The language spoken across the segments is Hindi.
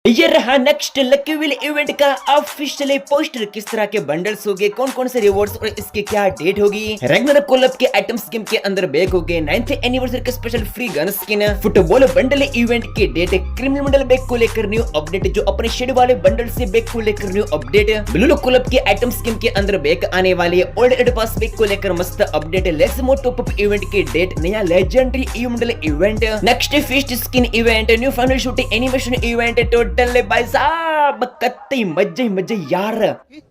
ये रहा नेक्स्ट लकी व्हील इवेंट का ऑफिशियली पोस्टर। किस तरह के बंडल्स होंगे, कौन कौन से रिवॉर्ड्स और इसकी क्या डेट होगी। रैग्नारोक कोलैब के आइटम्स गेम के अंदर बैक हो गए 9th एनिवर्सरी के special free gun skin, football bundle event की डेट, क्रिमिनल बंडल बैक को लेकर न्यू अपडेट, जो अपने शेड वाले बंडल से बैक को लेकर new update, Blue Lock collab के आइटम्स गेम के अंदर बैक आने वाली है, ओल्ड एड पास बैक को लेकर मस्त update, let's more top up event की डेट, नया legendary bundle event, next fist skin event, new final shooting animation event, total भाई साहब कत्ती मजे यार।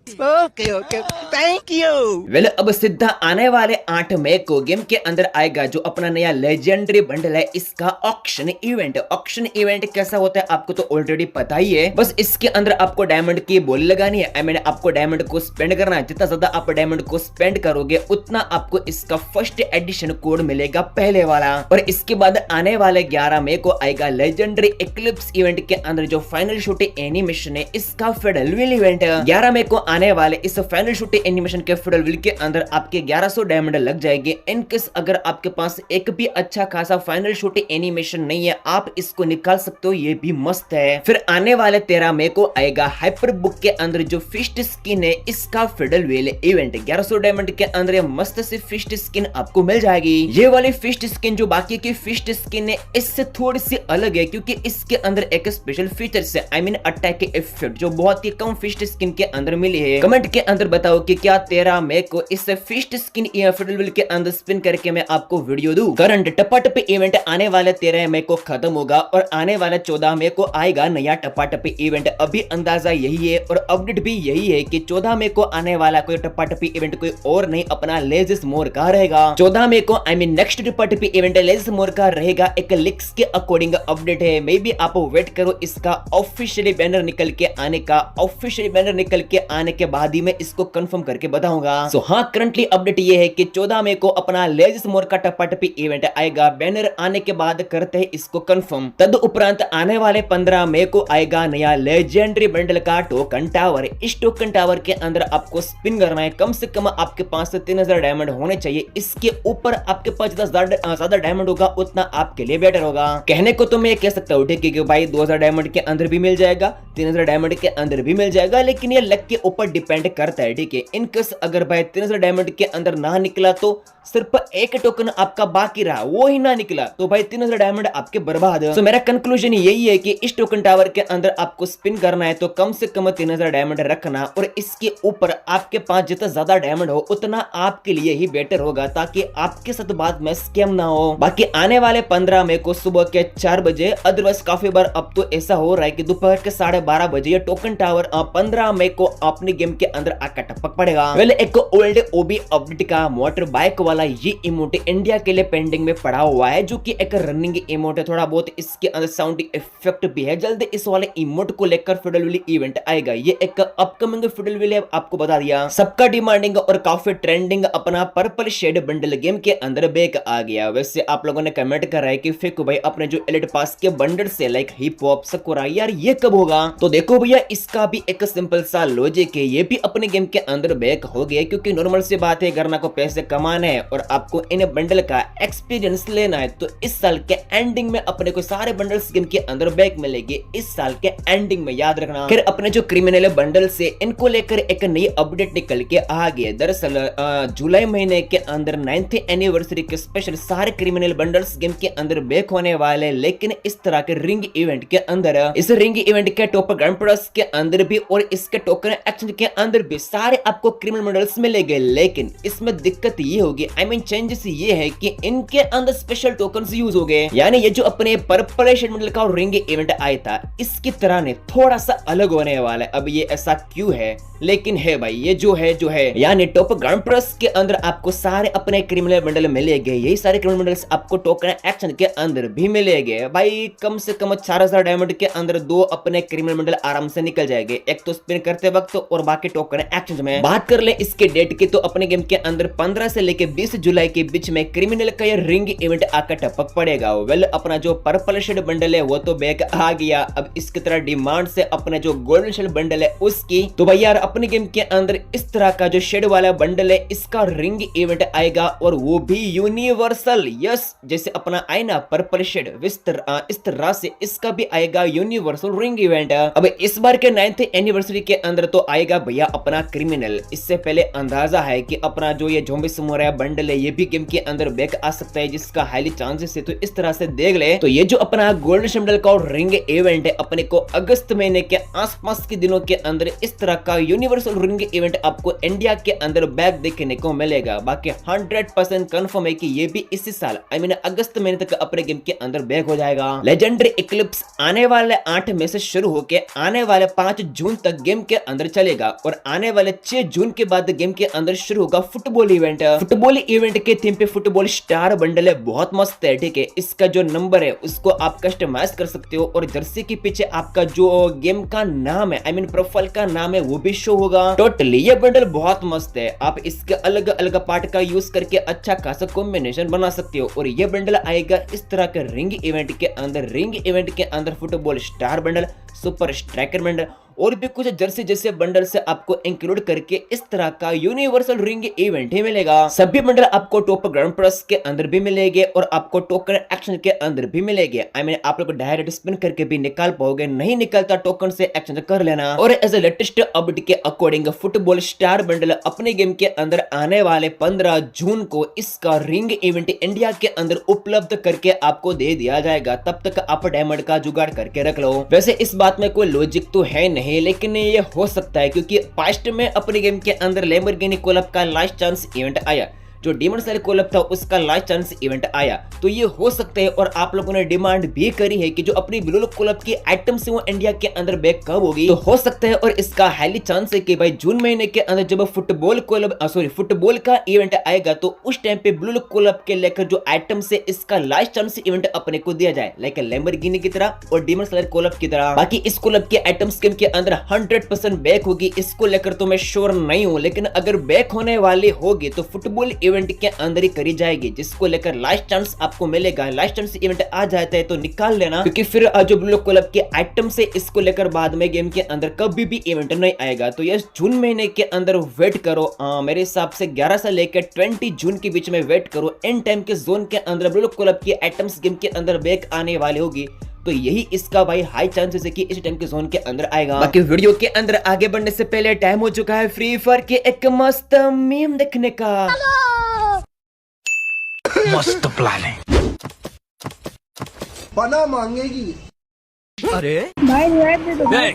Okay thank you. वेल अब सीधा आने वाले 8 मई को गेम के अंदर आएगा जो अपना नया लेजेंडरी बंडल है, इसका ऑक्शन इवेंट। ऑक्शन इवेंट कैसा होता है आपको तो ऑलरेडी पता ही है। बस इसके अंदर आपको डायमंड की बोली लगानी है, मैंने आपको डायमंड को स्पेंड करना है। जितना ज्यादा आप डायमंड को स्पेंड करोगे उतना आपको इसका फर्स्ट एडिशन कोड मिलेगा पहले वाला। और इसके बाद आने वाले 11 मई को आएगा लेजेंडरी एक्लिप्स इवेंट के अंदर जो फाइनल शूटिंग एनिमेशन है, इसका फेडरल व्हील इवेंट। 11 मई को आने वाले इस फाइनल शूटिंग एनिमेशन के फेडरल व्हील के अंदर आपके 1100 डायमंड लग जाएंगे। इनकेस अगर आपके पास एक भी अच्छा खासा फाइनल शूटिंग एनिमेशन नहीं है, आप इसको निकाल सकते हो, ये भी मस्त है। फिर आने वाले 13 मई को आएगा हाइपर बुक के अंदर जो फिस्ट स्किन है, इसका फेडरल व्हील इवेंट। 1100 डायमंड के अंदर मस्त सी फिस्ट स्किन आपको मिल जाएगी। ये वाली फिस्ट स्किन जो बाकी की फिस्ट स्किन है इससे थोड़ी सी अलग है, क्योंकि इसके अंदर एक स्पेशल फीचर्स है, अटैक इफेक्ट, जो बहुत ही कम फिस्ट स्किन के अंदर मिली है। कमेंट के अंदर बताओ कि क्या 13 मई को इस फिस्ट स्किन फेडरल व्हील के अंदर स्पिन करके मैं आपको वीडियो दूं। करंट टपाटपी इवेंट आने वाले 13 मई को खत्म होगा और आने वाले 14 मई को आएगा नया टपाटपी इवेंट। अभी अंदाजा यही है और अपडेट भी यही है कि 14 मई को आने वाला कोई टपाटपी इवेंट कोई और नहीं, अपना लेजिस मोर का रहेगा। 14 मई को नेक्स्ट टपाटपी इवेंट लेजिस मोर का रहेगा। एक लीक्स के अकॉर्डिंग अपडेट है, मे बी आप वेट करो इसका ऑफिशियली बैनर निकल के आने का। ऑफिशियली बैनर निकल के आने के बाद ही मैं इसको कंफर्म करके बताऊंगा। सो हाँ, करंटली अपडेट ये है कि 14 मई को अपना लेजिस मोर का टपाटपी इवेंट आएगा। बैनर आने के बाद करते हैं इसको कंफर्म। तद उपरांत आने वाले 15 मई को आएगा नया लेजेंडरी बंडल का टोकन टावर। इस टोकन टावर के अंदर आपको स्पिन करना है, कम से कम आपके पास 3000 डायमंड होने चाहिए। इसके ऊपर आपके पास जितना ज्यादा डायमंड होगा उतना आपके लिए बेटर होगा। कहने को तो मैं कह सकता हूँ ठीक है कि भाई 2000 डायमंड के अंदर भी मिल जाएगा, 3000 डायमंड के अंदर भी मिल जाएगा, लेकिन ये लक के ऊपर डिपेंड करता है। ठीक है, इनकेस अगर भाई 3000 डायमंड के अंदर ना निकला तो सिर्फ एक टोकन आपका बाकी रहा, वो ही ना निकला तो भाई 3000 डायमंड आपके बर्बाद। तो मेरा कंक्लूजन यही है कि इस टोकन टावर के अंदर आपको स्पिन करना है तो कम से कम 3000 डायमंड रखना, और इसके ऊपर आपके पास जितना ज्यादा डायमंड हो उतना आपके लिए ही बेटर होगा, ताकि आपके साथ बाद में स्कैम ना हो। बाकी आने वाले 15 मई को सुबह के 4 बजे, अदरवाइज काफी बार अब तो ऐसा हो रहा है कि दोपहर के 12:30 बजे ये टोकन टावर 15 मई को अपने गेम के अंदर आकर टपक पड़ेगा। वेल एक ओल्ड ओबी अपडेट का मोटर बाइक वाला ये इमोट इंडिया के लिए पेंडिंग में पड़ा हुआ है, जो कि एक रनिंग इमोट है। थोड़ा बहुत इसके अंदर साउंड इफेक्ट भी है। जल्द इस वाले इमोट को लेकर फेडरल व्हील इवेंट आएगा। ये एक अपकमिंग फेडरल व्हील है, आपको बता दिया। सबका डिमांडिंग और काफी ट्रेंडिंग अपना पर्पल शेड बंडल गेम के अंदर बैक आ गया। वैसे आप लोगों ने कमेंट करा है कि फेंको भाई अपने जो एलिट पास के बंडल से लाइक हिप हॉप सकुरा, यार ये कब होगा? तो देखो भैया, इसका भी एक सिंपल सा लॉजिक है, ये भी अपने गेम के अंदर बैक हो गया, क्योंकि नॉर्मल सी बात है, करना को पैसे कमाने हैं और आपको इन बंडल का एक्सपीरियंस लेना है। तो इस साल के एंडिंग में अपने को सारे बंडल्स गेम के अंदर बैक मिलेंगे, इस साल के एंडिंग में, याद रखना। फिर अपने जो क्रिमिनल बंडल से इनको लेकर एक नई अपडेट निकल के आ गई। दरअसल जुलाई महीने के अंदर 9th एनिवर्सरी के स्पेशल सारे क्रिमिनल बंडल्स गेम के अंदर बैक होने वाले, लेकिन इस तरह के रिंग इवेंट के अंदर, इस रिंग इवेंट के टॉप ग्रैंड प्लस के अंदर भी और इसके टोकन एक्सचेंज के अंदर भी सारे आपको क्रिमिनल बंडल्स मिलेंगे। लेकिन इसमें दिक्कत ये होगी, चेंजेस ये है कि इनके अंदर स्पेशल टोकन्स यूज हो गए। यानी ये जो अपने पर्पल शेड बंडल का रिंग इवेंट आया था, इसकी तरह ने थोड़ा सा अलग होने वाला है। अब ये ऐसा क्यों है, लेकिन है भाई, ये जो है यानी टॉप ग्रैंड प्लस के अंदर आपको सारे अपने क्रिमिनल बंडल मिलेंगे। यही सारे क्रिमिनल बंडल्स आपको टोकन एक्सचेंज के अंदर भी मिलेंगे। भाई कम से कम 4000 डायमंड के अंदर 2 अपने क्रिमिनल बंडल आराम से निकल जाएंगे, एक तो स्पिन करते वक्त और बाकी टोकन एक्सचेंज में। बात कर ले इसके डेट की, तो अपने गेम के अंदर 15 से लेके 20 जुलाई के बीच में क्रिमिनल का ये रिंग इवेंट आकर टपक पड़ेगा। वेल अपना जो पर्पल शेड बंडल है वो तो बैक आ गया। अब इसकी तरह डिमांड से अपने जो गोल्डन शेड बंडल है उसकी, तो भाई यार अपने गेम के अंदर इस तरह का जो शेड वाला बंडल है इसका रिंग इवेंट आएगा, और वो भी यूनिवर्सल। यस, जैसे अपना आए ना पर्पल शेड, इस तरह से इसका भी आएगा यूनिवर्सल रिंग इवेंट। अब इस बार के 9th एनिवर्सरी के अंदर तो आएगा भैया अपना क्रिमिनल। इससे पहले अंदाजा है कि अपना जो ये ज़ॉम्बी समुराई बंडल है ये भी गेम के अंदर बैक आ सकता है, जिसका हाईली चांसेस है। तो इस तरह से देख ले तो ये जो अपना गोल्डन शमडल का रिंग इवेंट है अपने को अगस्त महीने के आसपास के दिनों के अंदर इस तरह का यूनिवर्सल रिंग इवेंट आपको इंडिया के अंदर बैक देखने को मिलेगा। बाकी 100% कंफर्म है कि ये भी इसी साल अगस्त महीने तक अपने गेम के अंदर बैक हो जाएगा। लेजेंडरी इक्लिप्स आने वाले 8 मई से शुरू होकर आने वाले 5 जून तक गेम के अंदर चलेगा और आने वाले 6 जून के बाद गेम के अंदर शुरू होगा फुटबॉल इवेंट। फुटबॉल इवेंट के थीम पे फुटबॉल स्टार बंडल है, बहुत मस्त है, ठीक है। इसका जो नंबर है उसको आप कस्टमाइज कर सकते हो और जर्सी के पीछे आपका जो गेम का नाम है प्रोफाइल का नाम है वो भी शो होगा। टोटली ये बंडल बहुत मस्त है, आप इसके अलग अलग पार्ट का यूज करके अच्छा खासा कॉम्बिनेशन बना सकते हो। और ये बंडल आएगा इस तरह के रिंग इवेंट के अंदर football star bundle, super striker bundle और भी कुछ जर्सी जैसे बंडल से आपको इंक्लूड करके इस तरह का यूनिवर्सल रिंग इवेंट ही मिलेगा। सभी बंडल आपको टॉप ग्राउंड प्लस के अंदर भी मिलेंगे और आपको टोकन एक्शन के अंदर भी मिलेंगे। आप लोग डायरेक्ट स्पिन करके भी निकाल पाओगे, नहीं निकलता टोकन से एक्शन कर लेना। और एज ए लेटेस्ट अपडेट के अकॉर्डिंग फुटबॉल स्टार बंडल अपने गेम के अंदर आने वाले 15 जून को इसका रिंग इवेंट इंडिया के अंदर उपलब्ध करके आपको दे दिया जाएगा। तब तक आप डायमंड का जुगाड़ करके रख लो। वैसे इस बात में कोई लॉजिक तो है नहीं, लेकिन ये हो सकता है क्योंकि पास्ट में अपने गेम के अंदर लैम्बोर्गिनी कोलैब का लास्ट चांस इवेंट आया, जो डीमन स्लेयर कोलैब था उसका लास्ट चांस इवेंट आया। तो ये हो सकता है और आप लोगों ने डिमांड भी करी है कि जो अपनी ब्लू लुक कोलैब की आइटम से वो इंडिया के अंदर बैक कब होगी, तो हो सकता है और इसका हाईली चांस है कि भाई जून महीने के अंदर जब फुटबॉल का इवेंट आएगा तो उस टाइम पे ब्लू लुक कोलैब के लेकर जो आइटम से इसका लास्ट चांस इवेंट अपने को दिया जाए, लाइक लैम्बोर्गिनी की तरह और डीमन स्लेयर कोलैब की तरह। बाकी इस कोलैब की आइटम्स गेम के अंदर 100% बैक होगी, इसको लेकर तो मैं श्योर नहीं हूं, लेकिन अगर बैक होने वाली होगी तो फुटबॉल इवेंट के अंदर करी जाएगी, जिसको लेकर लास्ट चांस आपको मिलेगा। लास्ट चांस इवेंट आ जाता है तो निकाल लेना, क्योंकि फिर जो ब्लू कोलैब के आइटम से इसको लेकर बाद में गेम के अंदर कभी भी इवेंट नहीं आएगा। तो ये जून महीने के अंदर वेट करो, मेरे हिसाब से 11 से लेकर 20 जून के बीच में वेट करो। इन टाइम के जोन के अंदर ब्लू कोलैब की आइटम्स गेम के अंदर बैक आने वाली होगी, तो यही इसका भाई हाई चांसेस है कि इस टाइम के जोन के अंदर आएगा। बाकी वीडियो के अंदर आगे बढ़ने से पहले टाइम हो चुका है फ्री फायर के एक मस्त मीम देखने का। मस्त प्लान है। पना मांगेगी। अरे भाई रिवाइव दे दो भाई।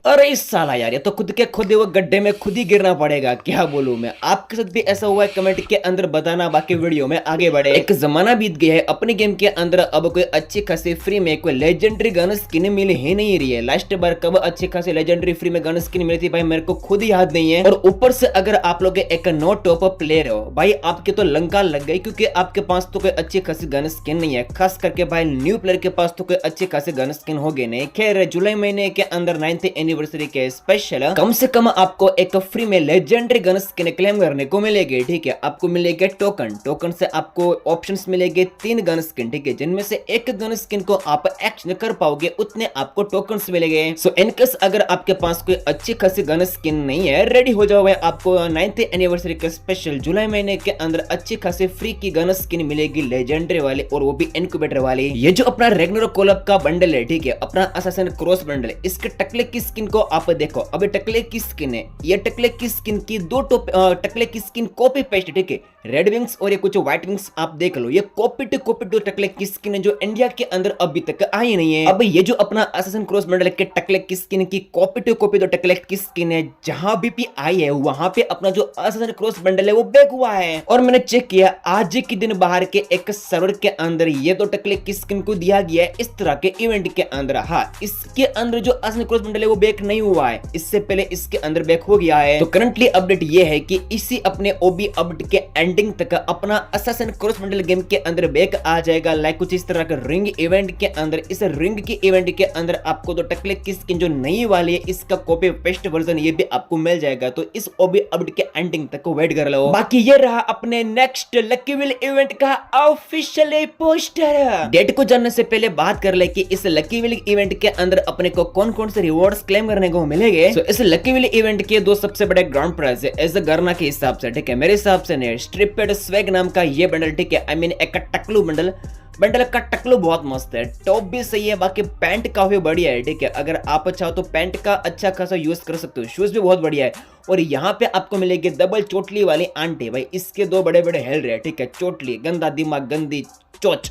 अरे इस साला यार, ये तो खुद के खुद वो गड्ढे में खुद ही गिरना पड़ेगा, क्या बोलूं मैं। आपके साथ भी ऐसा हुआ है कमेंट के अंदर बताना। बाकी वीडियो में आगे बढ़े। एक जमाना बीत गया है, अपने गेम के अंदर अब कोई अच्छी खासी फ्री में कोई लेजेंडरी गन स्किन मिल ही नहीं रही है। लास्ट बार कब अच्छी खासी लेजेंडरी फ्री में गन स्किन मिली थी भाई मेरे को खुद याद नहीं है। और ऊपर से अगर आप लोग एक नो टॉप अप प्लेयर हो भाई, आपके तो लंका लग गई, क्योंकि आपके पास तो कोई अच्छी खासी गन स्किन नहीं है। खास करके भाई न्यू प्लेयर के पास तो कोई अच्छी खासी गन स्किन हो गए नहीं। खैर जुलाई महीने के अंदर 9th एनिवर्सरी के स्पेशल कम से कम आपको एक फ्री में लेजेंडरी गन स्किन क्लेम करने को मिलेगी, ठीक है। आपको मिलेगा टोकन से आपको ऑप्शंस मिलेंगे 3 गन स्किन, ठीक है, जिनमें से एक गन स्किन को आप एक्शन कर पाओगे उतने आपको टोकन्स मिलेंगे। सो इनकेस अगर आपके पास कोई अच्छी खासी गन स्किन नहीं है, रेडी हो जाओ भाई, आपको 9th एनिवर्सरी के स्पेशल जुलाई महीने के अंदर अच्छी खासी फ्री की गन स्किन मिलेगी लेजेंडरी वाली, और वो भी इनक्यूबेटर वाली। ये जो अपना रेग्नरो कोलैब का बंडल है, ठीक है, अपना असासिन क्रॉस बंडल है, इसके टकले की स्किन को आप देखो। अभी टकले की स्किन है, ये टकले की स्किन की टकले की स्किन कॉपी पेस्ट, ठीक है, रेड विंग्स और ये कुछ व्हाइट विंग्स आप देख लो। ये कॉपी टू टकले की स्किन है जो इंडिया के अंदर अभी तक आई नहीं है। अब ये जो अपना असासिन क्रॉस बंडल के टकले की स्किन की कॉपी टू टकले की स्किन है, जहां भी आई है वहां पे अपना जो असासिन क्रॉस बंडल है वो बैक हुआ है। और मैंने चेक किया आज के दिन बाहर के एक सर्वर के अंदर ये तो टकले की स्किन को दिया गया है इस तरह के इवेंट के अंदर। हाँ, इसके अंदर जो असासिन क्रॉस बंडल है वो बैक नहीं हुआ है, इससे पहले इसके अंदर बैक हो गया है। तो करंटली अपडेट ये है कि इसी अपने ओबी अपडेट के एंडिंग तक अपना असासिन क्रॉस बंडल गेम के अंदर बैक आ जाएगा, लाइक कुछ इस तरह का रिंग इवेंट के अंदर। इस रिंग के इवेंट के अंदर आपको तो टकले की स्किन जो नई वाली है इसका कॉपी पेस्ट वर्जन ये भी आपको मिल जाएगा। तो इस ओबी अपडेट के एंडिंग तक वेट कर लो। बाकी ये रहा अपने नेक्स्ट लकी विल इवेंट का ऑफिशियल पोस्टर। डेट को जानने से पहले बात कर ले कि इस लकी विल इवेंट के अंदर अपने को कौन कौन से रिवॉर्ड्स क्लेम करने को मिलेंगे। तो इस लकी विल इवेंट के 2 सबसे बड़े ग्राउंड प्राइज है एज गरना के हिसाब से, ठीक है, मेरे हिसाब से नहीं। स्ट्रिपेड स्वैग नाम का ये बंडल, ठीक है, एक टकलू बंडल बंडल का टकलू बहुत मस्त है, टॉप भी सही है, बाकी पैंट काफी बढ़िया है। ठीक है, अगर आप चाहो तो पैंट का अच्छा खासा यूज कर सकते हो, शूज भी बहुत बढ़िया है। और यहाँ पे आपको मिलेगी डबल चोटली वाली आंटी, भाई इसके दो बड़े बड़े हेल रहे। ठीक है, चोटली गंदा दिमाग गंदी चोच।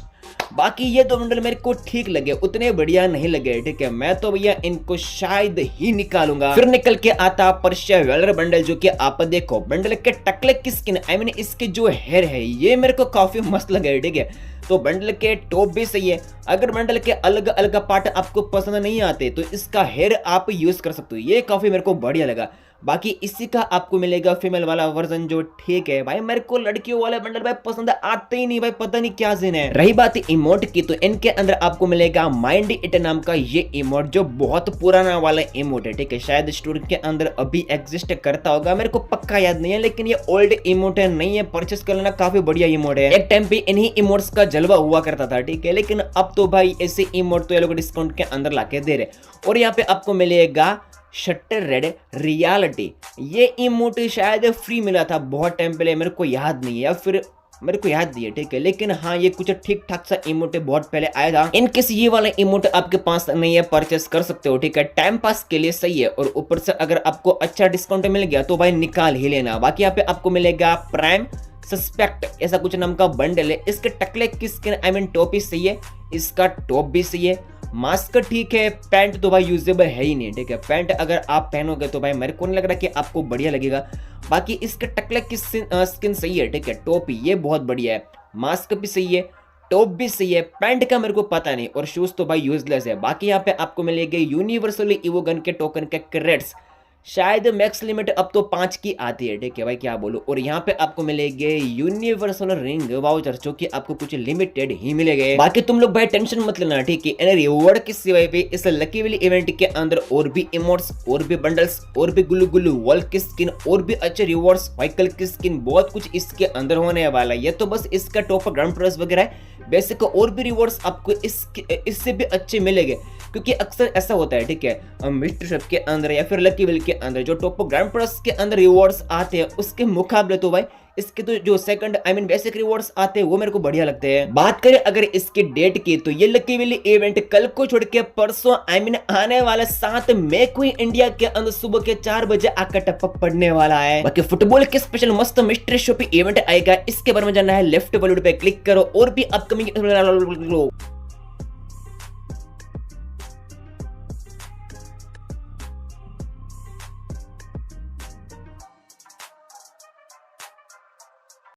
बाकी ये दो बंडल मेरे को ठीक लगे, उतने बढ़िया नहीं लगे। ठीक है, मैं तो भैया इनको शायद ही निकालूंगा। फिर निकल के आता पर्शिया वेलर बंडल, जो कि आप देखो बंडल के टकले की स्किन, आई मीन इसके जो हेयर है ये मेरे को काफी मस्त लगे। ठीक है, तो बंडल के टॉप भी सही है। अगर बंडल के अलग अलग पार्ट आपको पसंद नहीं आते तो इसका हेयर आप यूज कर सकते हो, ये काफी मेरे को बढ़िया लगा। बाकी इसी का आपको मिलेगा फीमेल वाला वर्जन, जो ठीक है भाई। मेरे को लड़कियों वाले बंडल भाई पसंद आते ही नहीं भाई, पता नहीं क्या सीन है। रही बात इमोट की, तो इनके अंदर आपको मिलेगा माइंड इट नाम का ये इमोट, जो बहुत पुराना वाला इमोट है। ठीक है, शायद स्टोर के अंदर अभी एग्जिस्ट करता होगा, मेरे को पक्का याद नहीं है, लेकिन ये ओल्ड इमोट है, नहीं है, परचेस कर लेना, काफी बढ़िया इमोट है। एक टाइम पे इन्हीं इमोट्स का जलवा हुआ करता था। ठीक है, लेकिन अब तो भाई ऐसे इमोट तो ये लोग डिस्काउंट के अंदर लाके दे रहे। और यहाँ पे आपको मिलेगा शटर रेड रियलिटी, ये इमोट शायद फ्री मिला था बहुत टाइम पहले, मेरे को याद नहीं है, या फिर मेरे को याद नहीं है। ठीक है, लेकिन हाँ ये कुछ ठीक ठाक सा इमोट बहुत पहले आया था। इनकेस ये वाला इमोट आपके पास नहीं है, परचेस कर सकते हो। ठीक है, टाइम पास के लिए सही है, और ऊपर से अगर आपको अच्छा डिस्काउंट मिल गया तो भाई निकाल ही लेना। बाकी यहाँ पे आपको मिलेगा प्राइम सस्पेक्ट, ऐसा कुछ नाम का बंडल है। इसके टकले की स्किन, आई मीन टॉप भी सही है, इसका टॉप भी सही है, मास्क ठीक है, पैंट तो भाई यूजेबल है ही नहीं। ठीक है, पैंट अगर आप पहनोगे तो भाई मेरे को नहीं लग रहा कि आपको बढ़िया लगेगा। बाकी इसके टकले की स्किन सही है। ठीक है, टॉप ये बहुत बढ़िया है, मास्क भी सही है, टॉप भी सही है, पैंट का मेरे को पता नहीं, और शूज तो भाई यूजलेस है। बाकी यहाँ पे आपको मिलेंगे यूनिवर्सली इवोगन के टोकन के क्रेड्स, शायद मैक्स लिमिट अब तो 5 की आती है। ठीक है भाई, क्या बोलूं। और यहाँ पे आपको मिलेंगे यूनिवर्सल रिंग वाउचर, जो कि आपको कुछ लिमिटेड ही मिलेंगे। बाकी तुम लोग भाई टेंशन मत लेना। ठीक है, इन रिवॉर्ड के सिवाय भी इस लकी विल इवेंट के अंदर और भी इमोट्स, और भी बंडल्स, और भी गुल्लू गुल्लू वॉल की स्किन, और भी अच्छे रिवॉर्ड्स, व्हीकल की स्किन, बहुत कुछ इसके अंदर होने वाला है। ये तो बस इसका टॉप ग्राउंड प्राइस वगैरह है, बेसिक और भी रिवॉर्ड्स आपको इससे भी अच्छे मिलेंगे, क्योंकि अक्सर ऐसा होता है। ठीक है, मिस्टर शॉप के अंदर या फिर लकी विल के अंदर जो टॉप ग्रैंड प्राइस के अंदर रिवॉर्ड्स आते हैं, उसके मुकाबले तो भाई इसके तो जो second I mean basic rewards आते हैं वो मेरे को बढ़िया लगते हैं। बात करें अगर इसकी डेट की, तो ये लकी विल इवेंट कल को छोड़ के परसों आई मीन आने वाले 7 मई को ही इंडिया के अंदर सुबह के 4 बजे आकर टपक पड़ने वाला है। बाकी फुटबॉल के स्पेशल मस्त मिस्ट्री शॉप इवेंट आएगा, इसके बारे में जानना है लेफ्ट बॉलीवुड पे क्लिक करो, और भी अपकमिंग